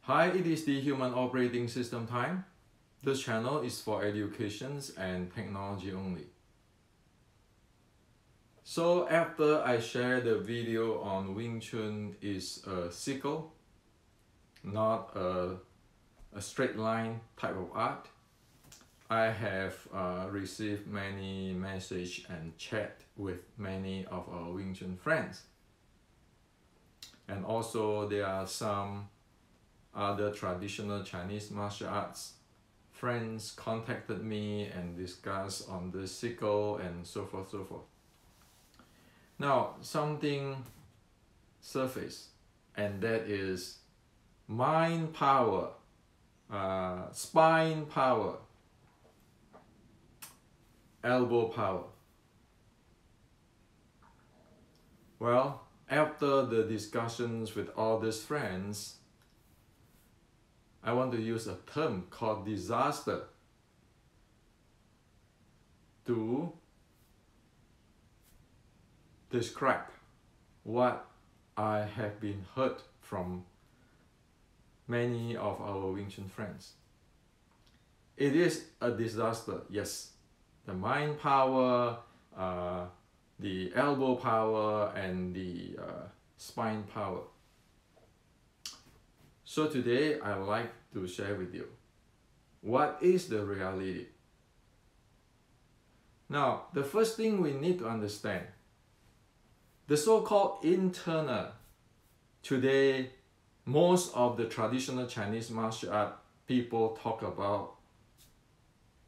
Hi, it is the Human Operating System time. This channel is for educations and technology only. So after I share the video on Wing Chun is a cycle, not a straight line type of art, I have received many messages and chat with many of our Wing Chun friends. And also there are some other traditional Chinese martial arts friends contacted me and discussed on the cycle and so forth, so forth. Now, something surfaced, and that is mind power, spine power, elbow power. Well, after the discussions with all these friends, I want to use a term called disaster to describe what I have been heard from many of our Wing Chun friends. It is a disaster, yes. The mind power, the elbow power, and the spine power. So today I would like to share with you what is the reality. Now, the first thing we need to understand, the so-called internal, today most of the traditional Chinese martial art people talk about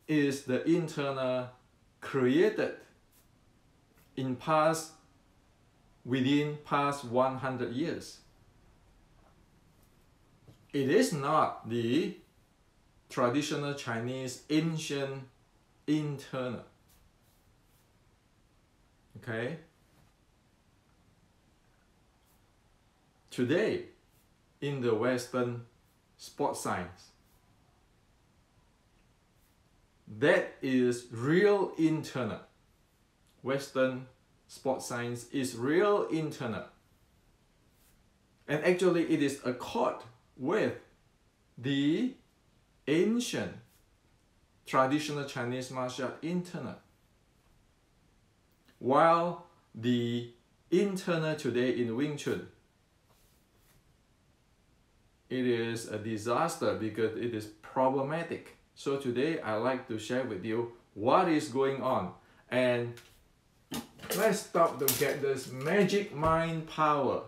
is the internal created within past 100 years. It is not the traditional Chinese ancient internal. Okay? Today, in the Western sports science, that is real internal. Western sports science is real internal. And actually it is accord with the ancient traditional Chinese martial art internal. While the internal today in Wing Chun, it is a disaster because it is problematic. So today I like to share with you what is going on, and let's stop to get this magic mind power.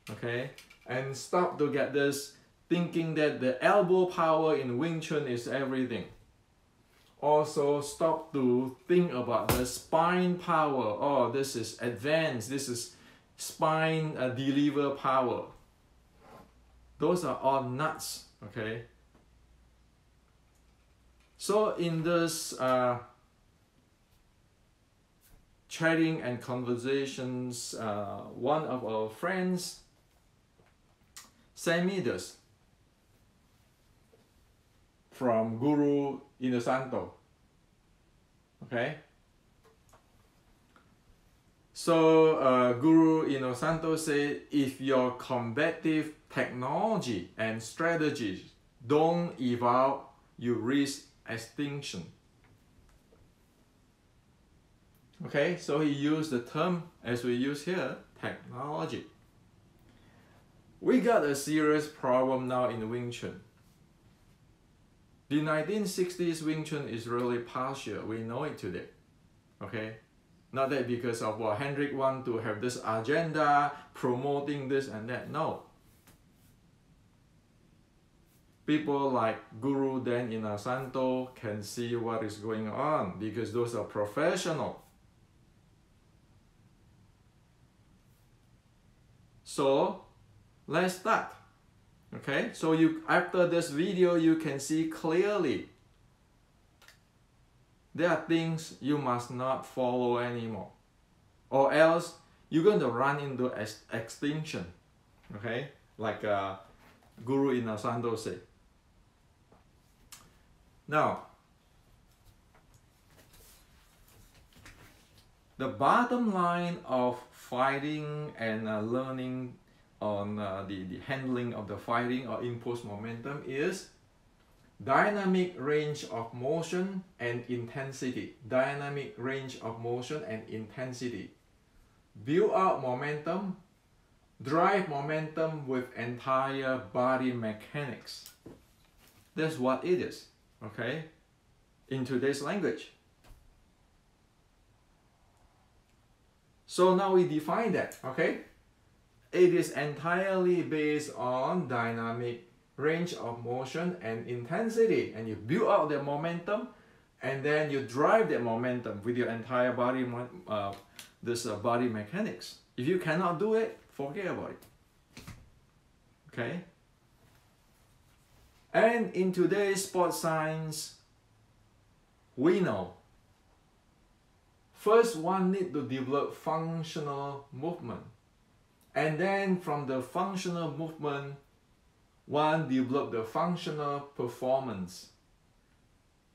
Okay? And stop to get this thinking that the elbow power in Wing Chun is everything. Also stop to think about the spine power. Oh, this is advanced. This is spine deliver power. Those are all nuts. Okay? So in this chatting and conversations, one of our friends sent me this from Guru Inosanto. Okay? So Guru Inosanto said, if your combative technology and strategies don't evolve, you risk extinction. Okay, so he used the term as we use here, technology. We got a serious problem now in Wing Chun. The 1960s Wing Chun is really partial. We know it today. Okay? Not that because of what Hendrik want to have this agenda, promoting this and that. No. People like Guru Dan Inasanto can see what is going on because those are professional. So let's start. Okay, so after this video you can see clearly there are things you must not follow anymore, or else you're going to run into extinction. Okay, like Guru Inosanto said. Now, the bottom line of fighting and learning the handling of the fighting or impose momentum is dynamic range of motion and intensity. Dynamic range of motion and intensity. Build up momentum, drive momentum with entire body mechanics. That's what it is, okay? In today's language. So now we define that, okay? It is entirely based on dynamic range of motion and intensity, and you build up the momentum, and then you drive that momentum with your entire body, body mechanics. If you cannot do it, forget about it. Okay? And in today's sports science, we know first one need to develop functional movement, and then from the functional movement, one develop the functional performance,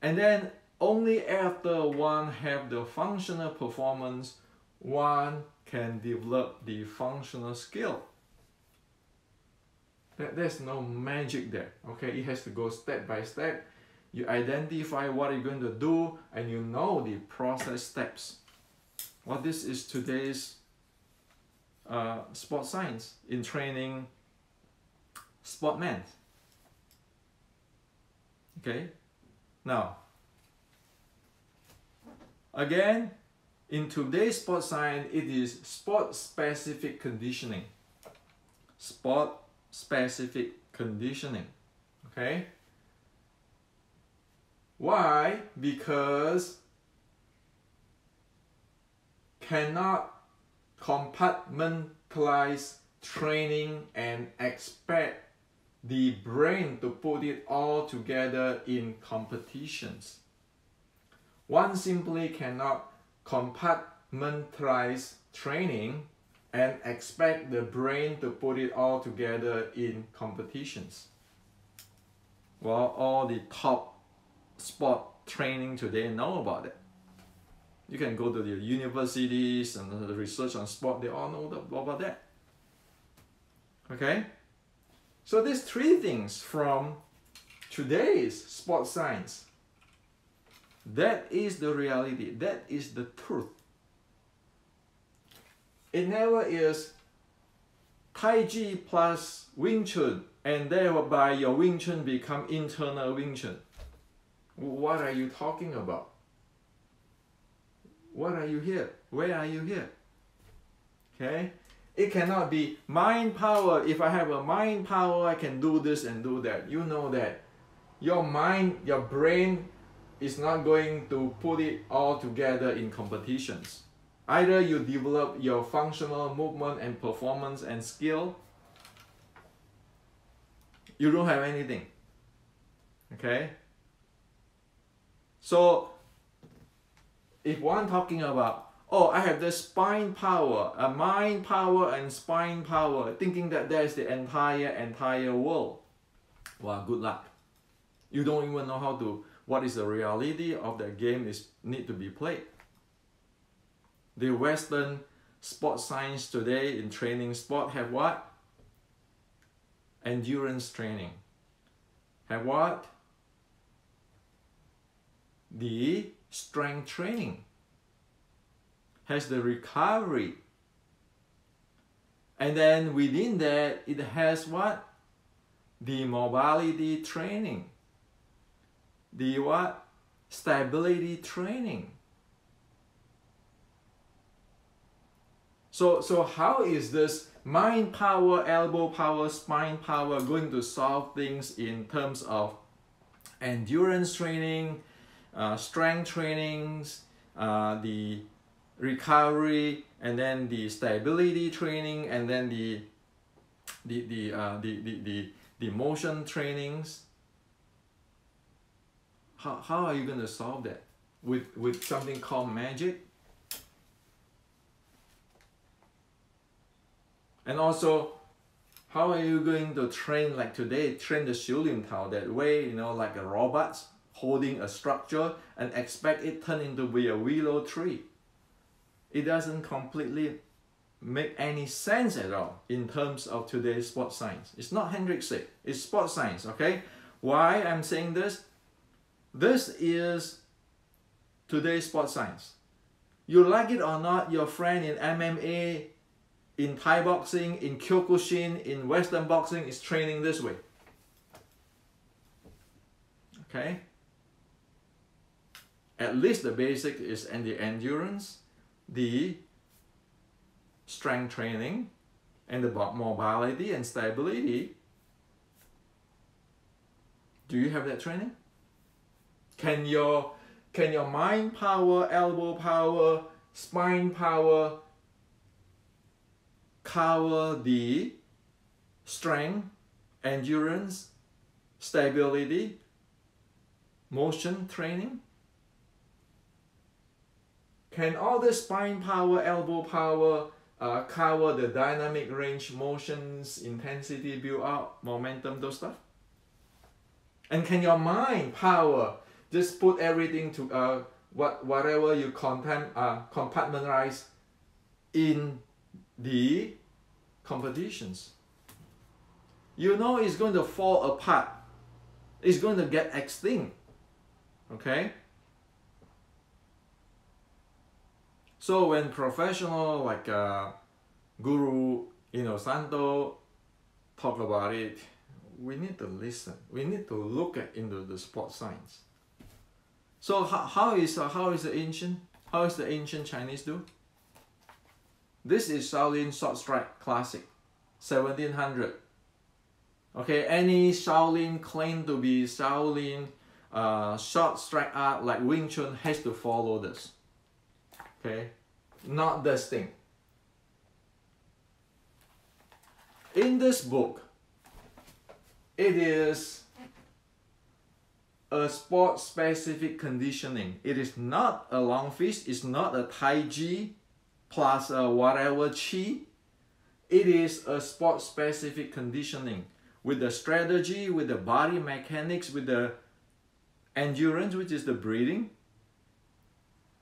and then only after one have the functional performance, one can develop the functional skill. There's no magic there, okay? It has to go step by step. You identify what you're going to do, and you know the process steps. Well, this is today's sports science in training sportmen. Okay? Now, again, in today's sports science, it is sport-specific conditioning. Sport-specific conditioning. Okay? Why? Because cannot compartmentalize training and expect the brain to put it all together in competitions. One simply cannot compartmentalize training and expect the brain to put it all together in competitions. Well, all the top sport training today know about it. You can go to the universities and the research on sport, they all know about that. Okay? So these three things from today's sports science, that is the reality, that is the truth. It never is Tai Chi plus Wing Chun, and thereby your Wing Chun become internal Wing Chun. What are you talking about? What are you here? Where are you here? Okay? It cannot be mind power. If I have a mind power, I can do this and do that. You know that your mind, your brain is not going to put it all together in competitions. Either you develop your functional movement and performance and skill, you don't have anything. Okay? So, if one talking about, oh, I have the spine power, a mind power and spine power, thinking that there's the entire world, well, good luck. You don't even know how to, what is the reality of the game is need to be played. The Western sports science today in training sport have what? Endurance training. Have what? The strength training. Has the recovery. And then within that, it has what? The mobility training. The what? Stability training. So how is this mind power, elbow power, spine power going to solve things in terms of endurance training, strength trainings, the recovery, and then the stability training, and then the motion trainings? How are you going to solve that with something called magic? And also, how are you going to train like today, train the Xiulin Tao that way, you know, like a robot holding a structure and expect it turn into be a willow tree? It doesn't completely make any sense at all in terms of today's sports science. It's not Hendrik's sake, it's sports science, okay? Why I'm saying this? This is today's sports science. You like it or not, your friend in MMA, in Thai boxing, in Kyokushin, in Western boxing is training this way. Okay? At least the basic is and the endurance, the strength training, and the mobility and stability. Do you have that training? Can your mind power, elbow power, spine power cover the strength, endurance, stability, motion training? Can all the spine power, elbow power cover the dynamic range, motions, intensity, build up, momentum, those stuff? And can your mind power just put everything to whatever you compartmentalize in the competitions? You know it's going to fall apart. It's going to get extinct. Okay? So when professional like Guru Santo talk about it, we need to listen. We need to look into the sports science. So how is the ancient Chinese do? This is Shaolin Short Strike Classic, 1700. Okay, any Shaolin claim to be Shaolin short strike art like Wing Chun has to follow this. Okay, not this thing. In this book, it is a sport-specific conditioning. It is not a long fist. It's not a Tai Chi plus whatever Chi. It is a sport-specific conditioning with the strategy, with the body mechanics, with the endurance, which is the breathing,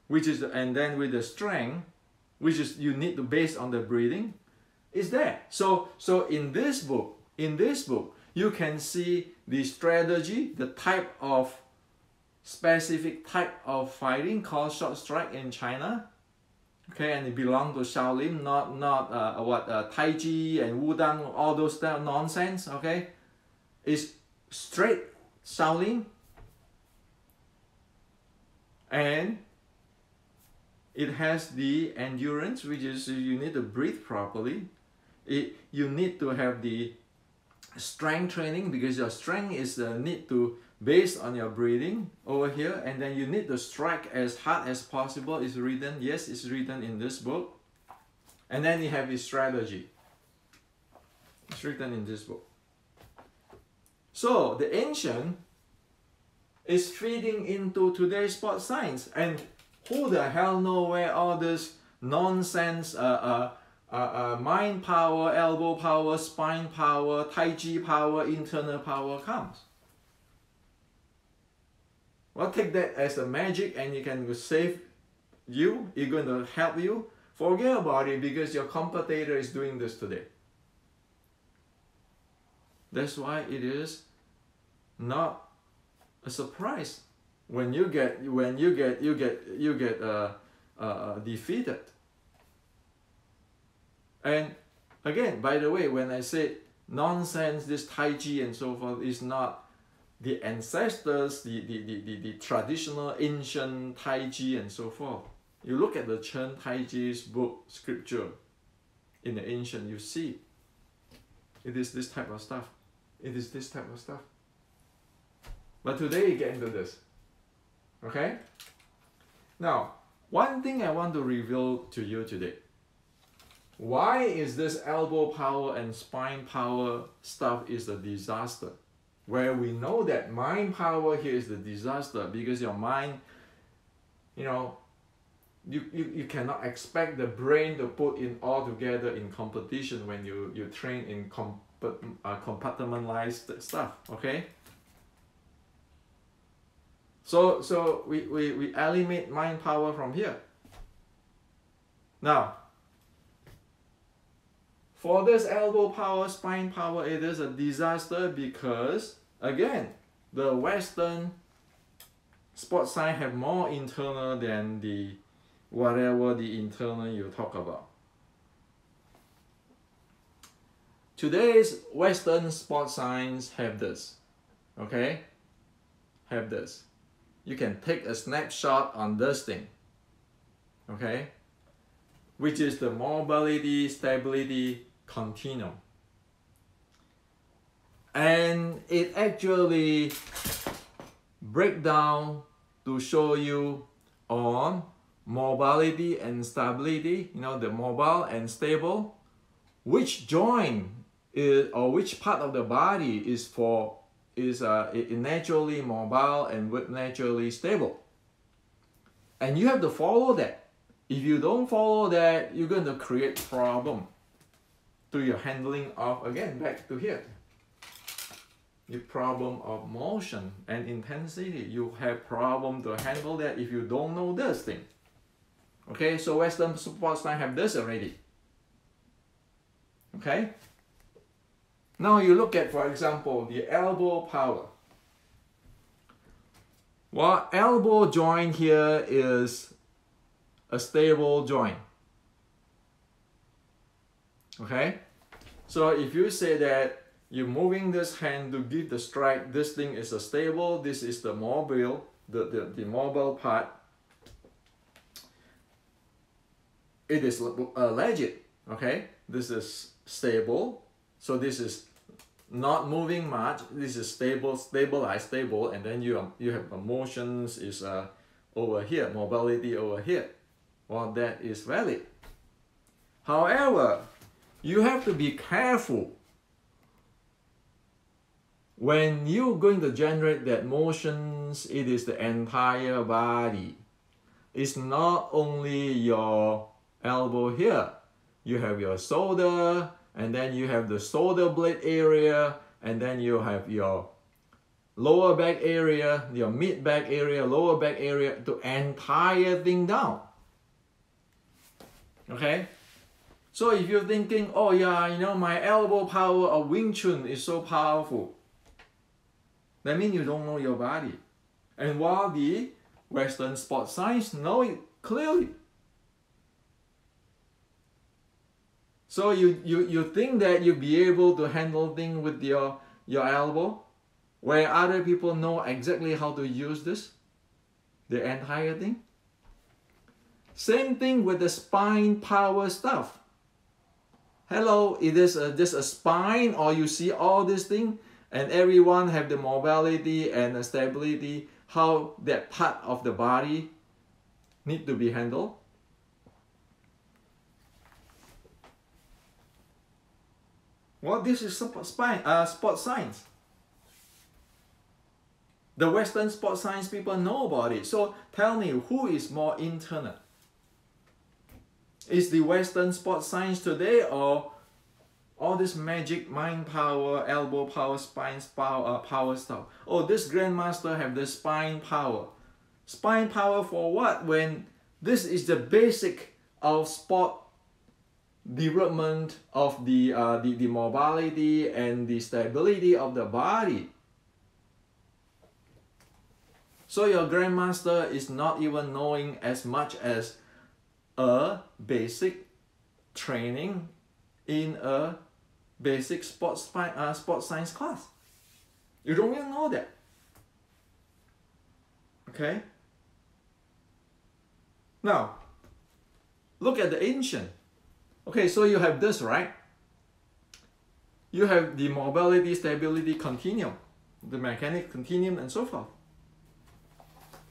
and then with the strength, which is you need to base on the breathing, is there. So in this book, you can see the strategy, the type of specific type of fighting called short strike in China. Okay, and it belongs to Shaolin, not Tai Chi and Wudang, all those nonsense. Okay, it's straight Shaolin, and it has the endurance, which is you need to breathe properly. You need to have the strength training because your strength is need to based on your breathing over here, and then you need to strike as hard as possible. It's written, yes, it's written in this book. And then you have the strategy. It's written in this book. So the ancient is feeding into today's sports science, and who the hell know where all this nonsense mind power, elbow power, spine power, Tai Chi power, internal power comes? Well, take that as a magic and it can save you. It's going to help you. Forget about it because your competitor is doing this today. That's why it is not a surprise when you get defeated. And again, by the way, when I say nonsense, this Tai Chi and so forth is not the ancestors, the traditional ancient Tai Chi and so forth. You look at the Chen Tai Chi's book, scripture, in the ancient, you see it is this type of stuff. It is this type of stuff. But today you get into this. Okay? Now, one thing I want to reveal to you today. Why is this elbow power and spine power stuff is a disaster? Where we know that mind power here is the disaster because your mind, you cannot expect the brain to put in all together in competition when you train in compartmentalized stuff, okay? So we eliminate mind power from here. Now, For this elbow power, spine power, it is a disaster because, again, the Western sports science have more internal than the whatever the internal you talk about. Today's Western sports science have this, okay? Have this. You can take a snapshot on this thing, okay? Which is the mobility, stability continuum. And it actually break down to show you on mobility and stability, you know, the mobile and stable, which joint is, or which part of the body is naturally mobile and naturally stable. And you have to follow that. If you don't follow that, you're going to create problem to your handling of, again, back to here. The problem of motion and intensity. You have problem to handle that if you don't know this thing. Okay, so Western sports science have this already. Okay? Now you look at, for example, the elbow power. Well, elbow joint here is a stable joint. Okay? So if you say that you're moving this hand to give the strike, this thing is a stable, this is the mobile, the mobile part. It is legit, okay? This is stable, so this is not moving much, this is stable, stabilized, stable, and then you have motions is over here, mobility over here. Well, that is valid. However, you have to be careful when you're going to generate that motions. It is the entire body. It's not only your elbow here. You have your shoulder, and then you have the shoulder blade area, and then you have your lower back area, your mid back area, lower back area, the entire thing down. Okay? So if you're thinking, oh yeah, you know, my elbow power of Wing Chun is so powerful, that means you don't know your body. And while the Western sports science know it clearly. So you think that you'll be able to handle things with your elbow, where other people know exactly how to use this, the entire thing. Same thing with the spine power stuff. Hello, it is just a spine, or you see all this thing, and everyone have the mobility and the stability, how that part of the body need to be handled. Well, this is sports science. The Western sports science people know about it. So tell me, who is more internal? Is the Western sports science today, or all this magic mind power, elbow power, spine power stuff? Oh, this grandmaster have the spine power. Spine power for what? When this is the basic of sport development of the mobility and the stability of the body. So your grandmaster is not even knowing as much as a basic training in a basic sports science class. You don't even know that. Okay? Now, look at the ancient. Okay, so you have this, right? You have the mobility, stability continuum, the mechanic continuum, and so forth.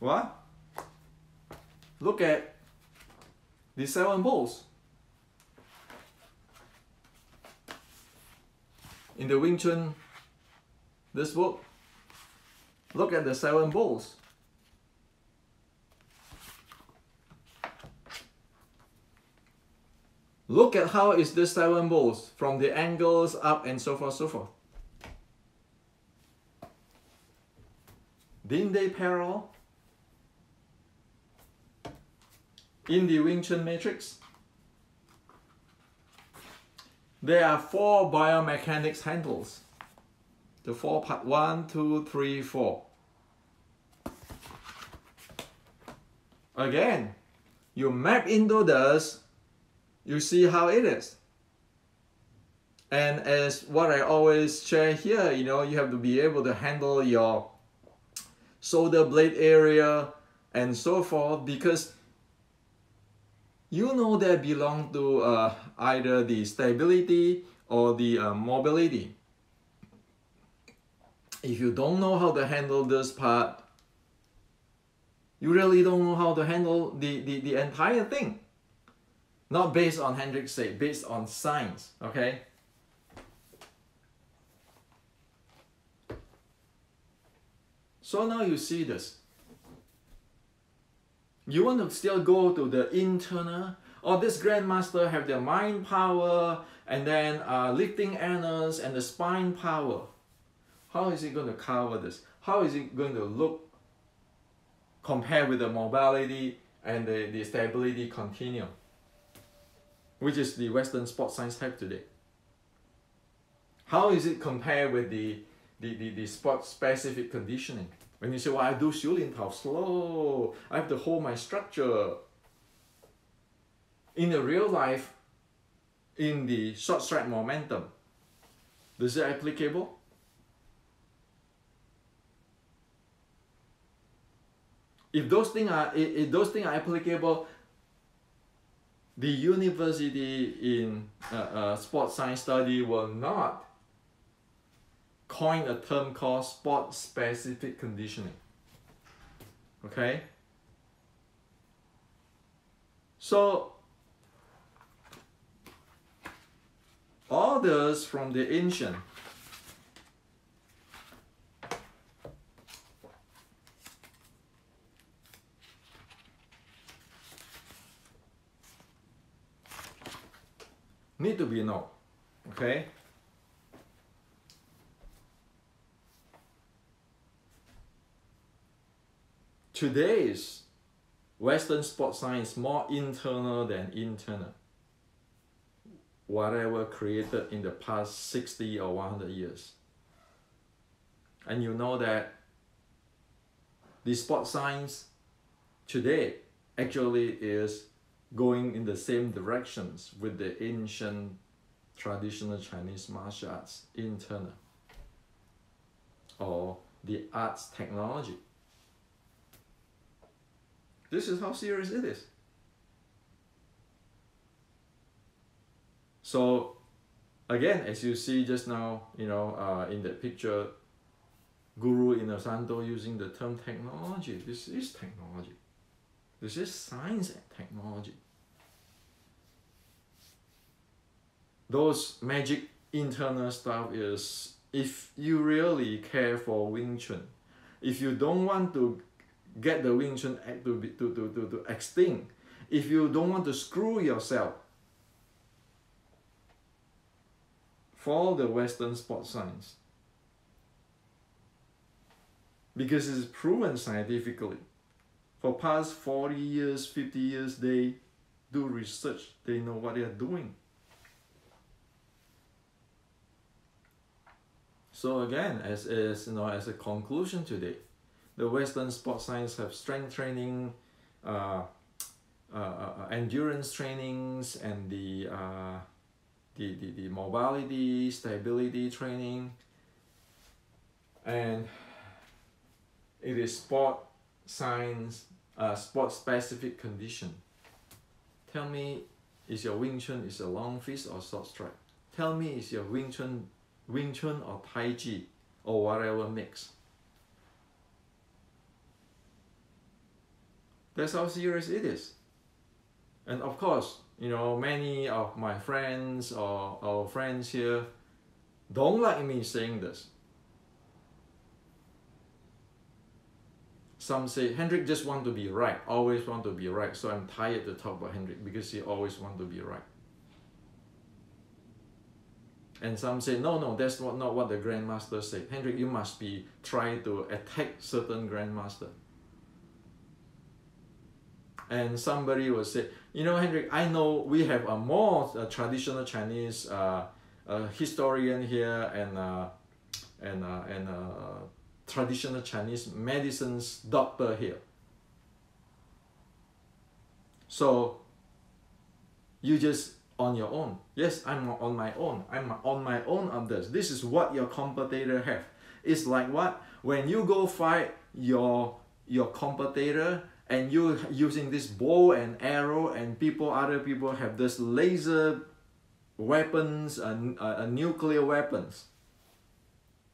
What? Look at the 7 bowls. In the Wing Chun, this book, look at the 7 bowls. Look at how is this 7 bowls from the angles up and so forth, so forth. Didn't they parallel? In the Wing Chun matrix. There are 4 biomechanics handles. The 4 part 1, 2, 3, 4. Again, you map into this, you see how it is. And as what I always share here, you know, you have to be able to handle your shoulder blade area and so forth, because you know that belong to either the stability or the mobility. If you don't know how to handle this part, you really don't know how to handle the entire thing. Not based on Hendrik's say, based on science, okay? So now you see this. You want to still go to the internal, or this grandmaster have the mind power and then lifting analysis and the spine power. How is he going to cover this? How is it going to look compared with the mobility and the stability continuum, which is the Western sports science type today? How is it compared with the sport specific conditioning? When you say, well, I do 小连头 slow, I have to hold my structure. In the real life, in the short strike momentum, is it applicable? If those things are applicable, the university in sports science study will not coin a term called sport specific conditioning. Okay? So all this from the ancient need to be known. Okay? Today's Western sports science more internal than internal. Whatever created in the past 60 or 100 years. And you know that the sports science today actually is going in the same directions with the ancient traditional Chinese martial arts internal or the arts technology. This is how serious it is. So again, as you see just now, you know, in the picture, Guru Inosanto using the term technology. This is technology. This is science and technology. Those magic internal stuff is, if you really care for Wing Chun, if you don't want to get the Wing Chun to extinct, if you don't want to screw yourself, follow the Western sports science. Because it's proven scientifically. For past 40 years, 50 years, they do research, they know what they are doing. So again, as you know, as a conclusion today, the Western sports science have strength training, endurance trainings, and the mobility, stability training, and it is sport science, sport specific condition. Tell me, is your Wing Chun is a long fist or short strike? Tell me, is your Wing Chun or Tai Chi or whatever mix? That's how serious it is. And of course, you know, many of my friends or our friends here don't like me saying this. Some say, Hendrik just want to be right, always want to be right. So I'm tired to talk about Hendrik because he always want to be right. And some say, no, that's not what the Grandmaster said. Hendrik, you must be trying to attack certain Grandmaster. And somebody will say, you know, Hendrik, I know we have a more traditional Chinese historian here and traditional Chinese medicines doctor here. So you just on your own. Yes, I'm on my own. I'm on my own on this. This is what your competitor have. It's like what? When you go fight your competitor and you using this bow and arrow, and other people have this laser weapons and nuclear weapons.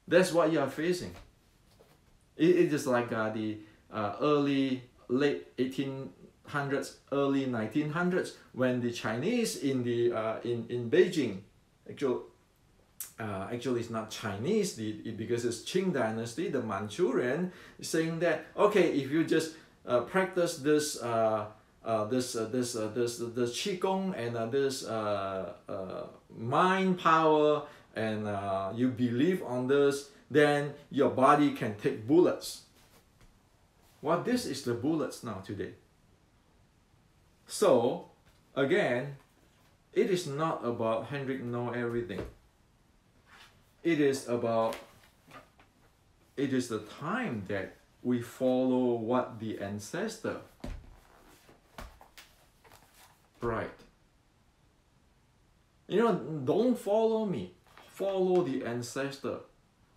That's what you are facing. It is like the late 1800s, early 1900s, when the Chinese in Beijing, actually it's not Chinese, because it's Qing dynasty, the Manchurian, saying that okay, if you just practice this qigong and this mind power, and you believe on this, then your body can take bullets. Well, this is the bullets now today. So again, it is not about Hendrik know everything. It is the time that we follow what the ancestor. Right. You know, don't follow me. Follow the ancestor.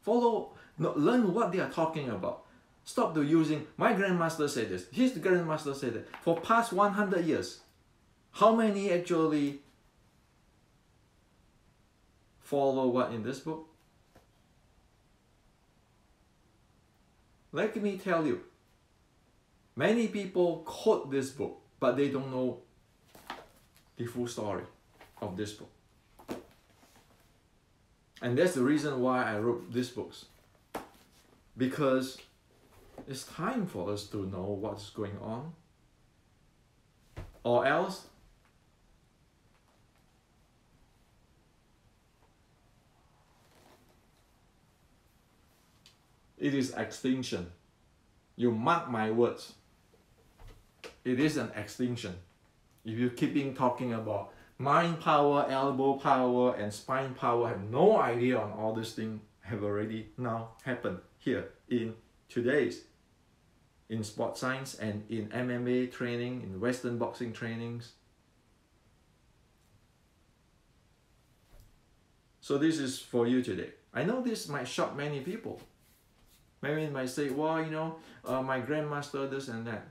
Learn what they are talking about. Stop using, my grandmaster said this, his grandmaster said that. For past 100 years, how many actually follow what in this book? Let me tell you, many people quote this book, but they don't know the full story of this book. And that's the reason why I wrote these books. Because it's time for us to know what's going on. Or else, it is extinction. You mark my words. It is an extinction. If you keeping talking about mind power, elbow power, and spine power, have no idea on all these things have already now happened here in today's, in sport science and in MMA training, in Western boxing trainings. So this is for you today. I know this might shock many people. Maybe they might say, well, you know, my grandmaster this and that.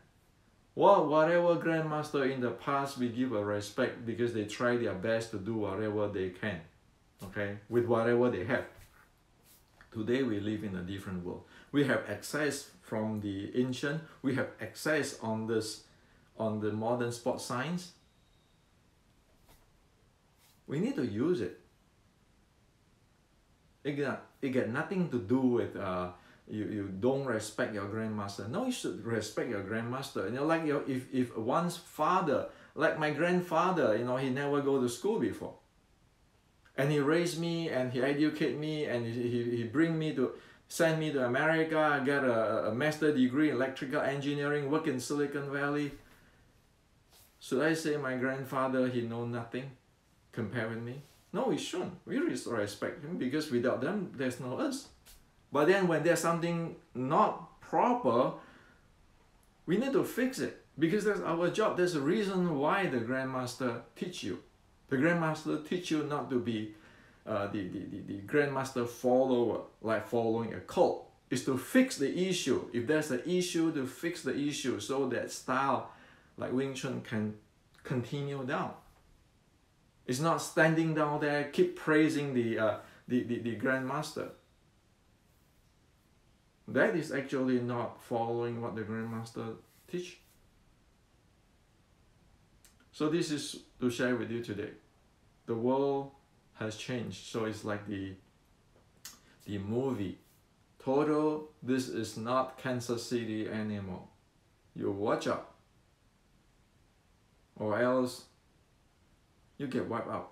Well, whatever grandmaster in the past, we give a respect because they try their best to do whatever they can, okay, with whatever they have. Today we live in a different world. We have access from the ancient. We have access on the modern sport science. We need to use it. It got nothing to do with you don't respect your grandmaster. No, you should respect your grandmaster. You know, like if one's father, like my grandfather, you know, he never go to school before, and he raised me and he educated me and he send me to America. I got a master degree in electrical engineering, work in Silicon Valley. Should I say my grandfather, he know nothing compared with me? No, we shouldn't. We respect him because without them, there's no us. But then when there's something not proper, we need to fix it because that's our job. There's a reason why the grandmaster teach you. The grandmaster teach you not to be the grandmaster follower, like following a cult. Is to fix the issue. If there's an issue, to fix the issue so that style like Wing Chun can continue down. It's not standing down there, keep praising the grandmaster. That is actually not following what the grandmaster teach. So this is to share with you today. The world has changed. So it's like the movie. Total, this is not Kansas City anymore. You watch out, or else you get wiped out.